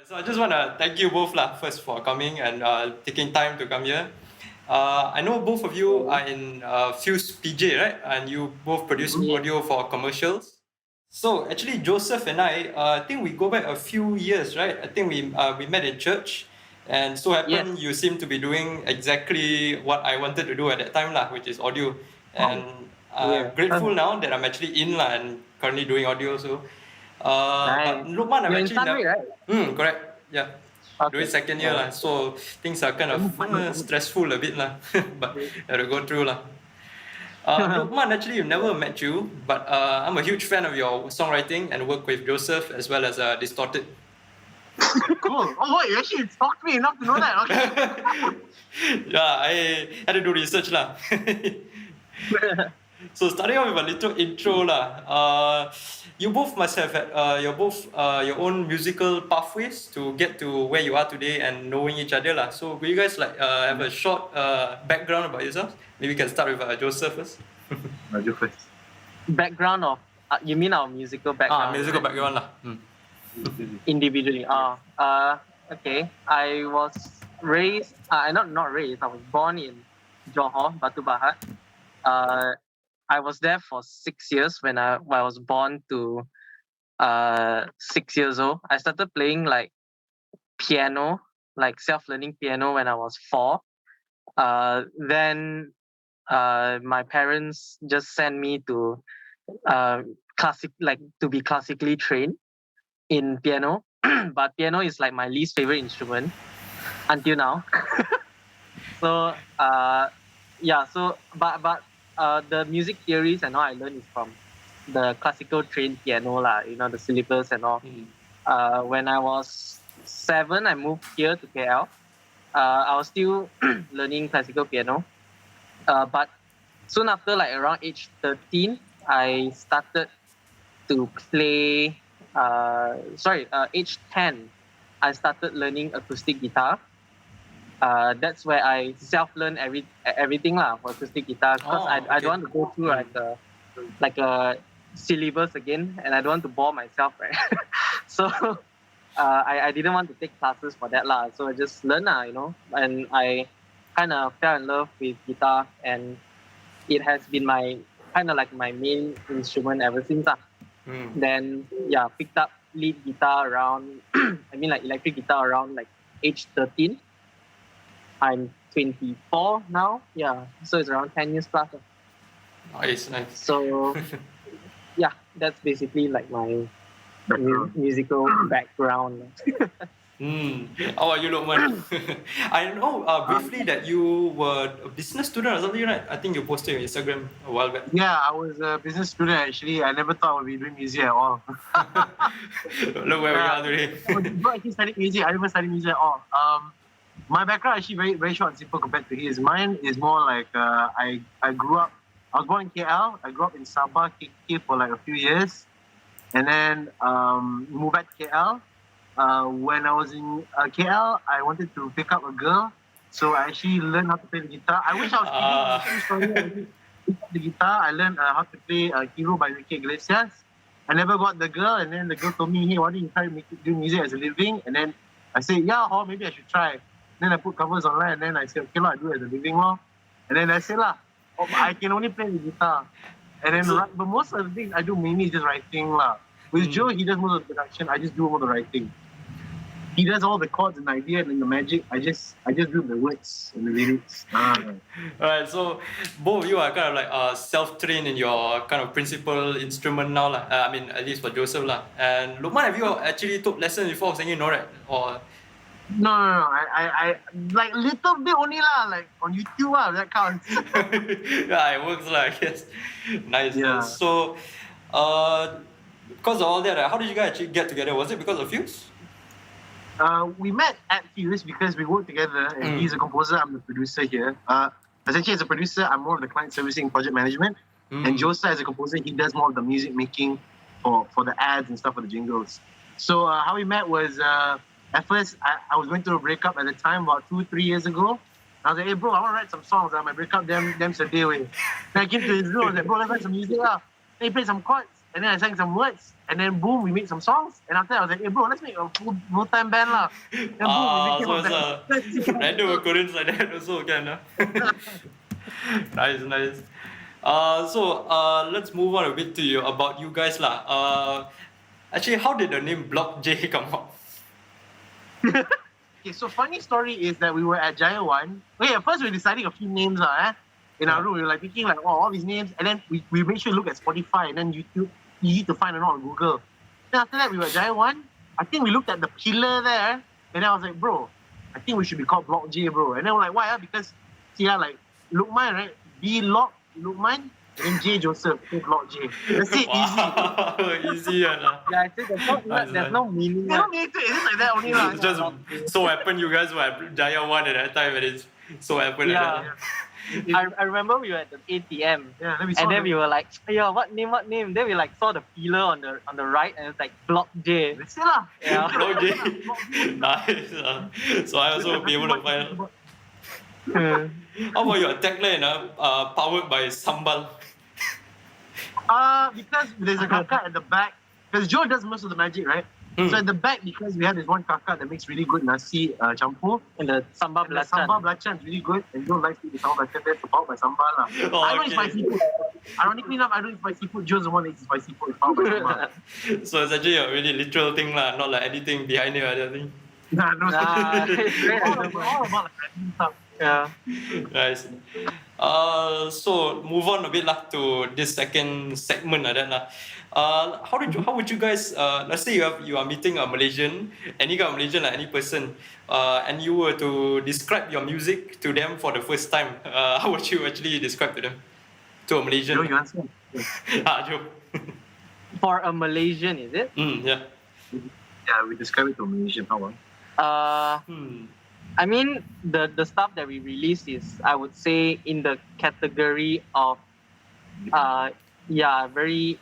So I just want to thank you both first for coming and taking time to come here. I know both of you are in Fuse PJ, right? And you both produce Yeah. audio for commercials. So actually, Joseph and I think we go back a few years, right? I think we met in church, and so happened Yes. you seem to be doing exactly what I wanted to do at that time, which is audio. Oh, And yeah. grateful now that I'm actually in and currently doing audio. So, but Nice. Lukman, I'm You're in actually Sunway, never. right? Correct. Yeah. Doing Okay. second year Yeah. so things are kind of stressful a bit but have to go through Lukman, actually, I've never met you, but I'm a huge fan of your songwriting and work with Joseph as well as Distorted. Cool. Oh, wait, you actually talked me enough to know that. Okay. Yeah, I had to do research So starting off with a little intro you both must have had your own musical pathways to get to where you are today and knowing each other So will you guys have a short background about yourselves? Maybe we can start with Joseph first. You first. Background of, you mean our musical background? Musical background Individually. Okay. I was raised, not raised, I was born in Johor, Batu Pahat. I was there for 6 years when I was born to 6 years old. I started playing like piano, like self-learning piano when I was 4. Then my parents just sent me to to be classically trained in piano. But piano is like my least favorite instrument until now. So the music theories and all I learned is from the classical trained piano the syllabus and all. When I was 7, I moved here to KL. I was still learning classical piano, but soon after, like around age 13, I started to play. Age 10, I started learning acoustic guitar. That's where I self-learn everything for acoustic guitar, because I don't want to go through like a syllabus again, and I don't want to bore myself, right? So I didn't want to take classes for that so I just learn and I kind of fell in love with guitar, and it has been my kind of like my main instrument ever since Then picked up lead guitar around like electric guitar around like age 13. I'm 24 now. So it's around 10 years plus. Nice. So that's basically like my musical background. How are you, Lokman? I know briefly that you were a business student or something, right? I think you posted on Instagram a while back. Yeah, I was a business student actually. I never thought I would be doing music at all. Look where we are today. I was not actually studying music. I never studied music at all. My background actually very very short and simple compared to his. Mine is more like I grew up. I was born in KL. I grew up in Sabah, KK for like a few years, and then moved back to KL. When I was in KL, I wanted to pick up a girl, so I actually learned how to play the guitar. I wish I was playing the guitar. I learned how to play Hero by Ricky Iglesias. I never got the girl, and then the girl told me, "Hey, why don't you try do music as a living?" And then I said, "Yeah, maybe I should try." Then I put covers online, and then I said, "Okay, I do it as a living And then I said, I can only play the guitar. And then, but most of the things I do mainly is just writing With Joe, he does most of the production. I just do all the writing. He does all the chords and the idea and the magic. I just do the words and the lyrics. Alright, so both of you are kind of like self-trained in your kind of principal instrument now I mean, at least for Joseph And Lukman, have you actually took lessons before singing, no, right? Or no. I like little bit only like on YouTube that counts. Yeah, it works I guess. Nice. Yeah. So, because of all that, how did you guys actually get together? Was it because of Fuse? We met at Fuse because we worked together, and he's a composer. I'm the producer here. Essentially, as a producer, I'm more of the client servicing, project management, and Joseph, as a composer, he does more of the music making for the ads and stuff for the jingles. So how we met was at first I was going through a breakup at the time about 2-3 years ago. I was like, "Hey bro, I want to write some songs. My breakup them today way." Then I came to his room. I was like, "Bro, let's write some music Then he played some chords, and then I sang some words, and then boom, we made some songs. And after that, I was like, hey bro, let's make a full-time band lah. Then boom, we became so a band. it's random occurrence like that also can. Nice. Let's move on a bit to you about you guys lah. Actually, how did the name Block J come out? Okay, so funny story is that we were at Jaya One. Okay, at first we were deciding a few names in our room. We were like thinking like, all these names, and then we made sure to look at Spotify and then YouTube. You need to find it on Google. Then after that, we were at Jaya One. I think we looked at the pillar there, and then I was like, bro, I think we should be called Block J, bro. And then we're like, why? Because like Lukman, right? B Lock Lukman, and J Joseph, Block J. That's it, Easy. Yeah, I think there's no meaning. There's no meaning to it. It's just like that only lah. It's just so happened you guys were at Jaya One at that time, and it's so happened. Yeah. I remember we were at the ATM, and then we were like, yeah, what name? Then we like saw the pillar on the right, and it's like Block J. That's it lah. Yeah. Block J. Nice. So I also be able to find. How about your tagline? Powered by Sambal. Because there's a kakak at the back. Because Joe does most of the magic, right? So at the back, because we have this one kakak that makes really good nasi campur. And the sambal And the sambal belacan is really good. And Joe likes to eat the sambal belacan. That's powered by sambal lah. I don't eat spicy food. Ironically enough, I don't eat spicy food. Joe's the one that eats spicy food. It's powered by sambal. So it's actually a really literal thing lah, not like anything behind it or anything. Nah, it's great. all about like random stuff. Yeah. Nice. So move on a bit lah to this second segment like that lah. How would you guys let's say you are meeting a Malaysian, any kind of Malaysian, like any person, and you were to describe your music to them for the first time, how would you actually describe to them, to a Malaysian? Joe, you answer. Joe. For a Malaysian, is it? Yeah. Yeah, we describe it to a Malaysian. How about? I mean, the stuff that we released is, I would say, in the category of, very.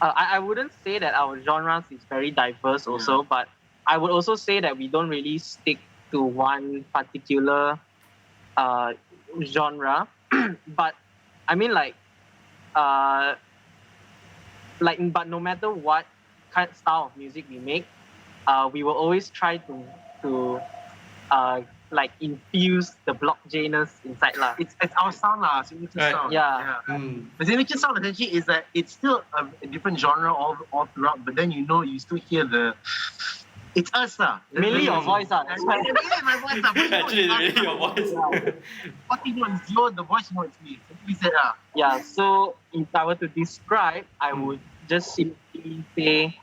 I wouldn't say that our genres is very diverse also, but I would also say that we don't really stick to one particular genre. But I mean, but no matter what kind of style of music we make, we will always try to infuse the Block J-ness inside lah. It's our sound lah, signature sound. Yeah. The signature sound essentially is that it's still a different genre all throughout, but then you still hear it's us lah. Mainly your voice lah. Mainly my voice lah. Actually, it's really your voice. What you know is the voice you know it's me. Simply said lah. Yeah, so if I were to describe, I would just simply say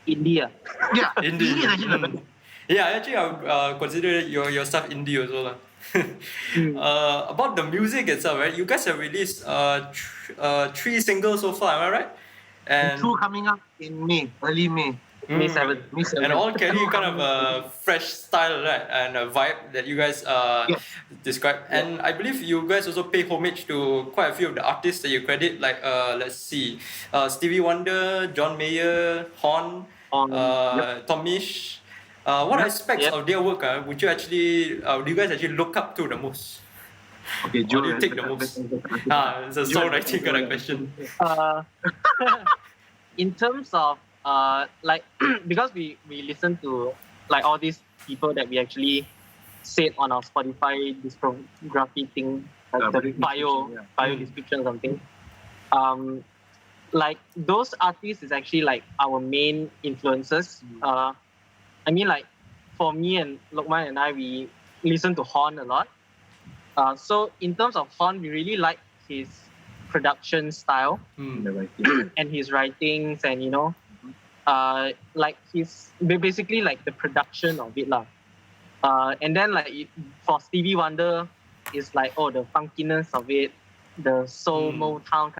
India. Yeah, India is actually the best. Yeah, actually, I would consider your stuff indie also lah. About the music itself, right? You guys have released 3 singles so far, am I right? And 2 coming up in May, early May. May 7th. And all carry kind of a fresh style, right? And a vibe that you guys describe. And I believe you guys also pay homage to quite a few of the artists that you credit, like let's see, Stevie Wonder, John Mayer, Horn, Tom Misch. What aspects of their work would you actually, do you guys actually look up to the most? Okay, Joe, do you take the most? It's a songwriting kind of question. In terms of because we listen to like all these people that we actually said on our Spotify discography thing, like the bio description or something. Like those artists is actually like our main influences. I mean, like for me and Lokman and I, we listen to Horn a lot. So in terms of Horn, we really like his production style and his writings, and like his basically like the production of it lah. And then like for Stevie Wonder, it's like the funkiness of it, the soul Motown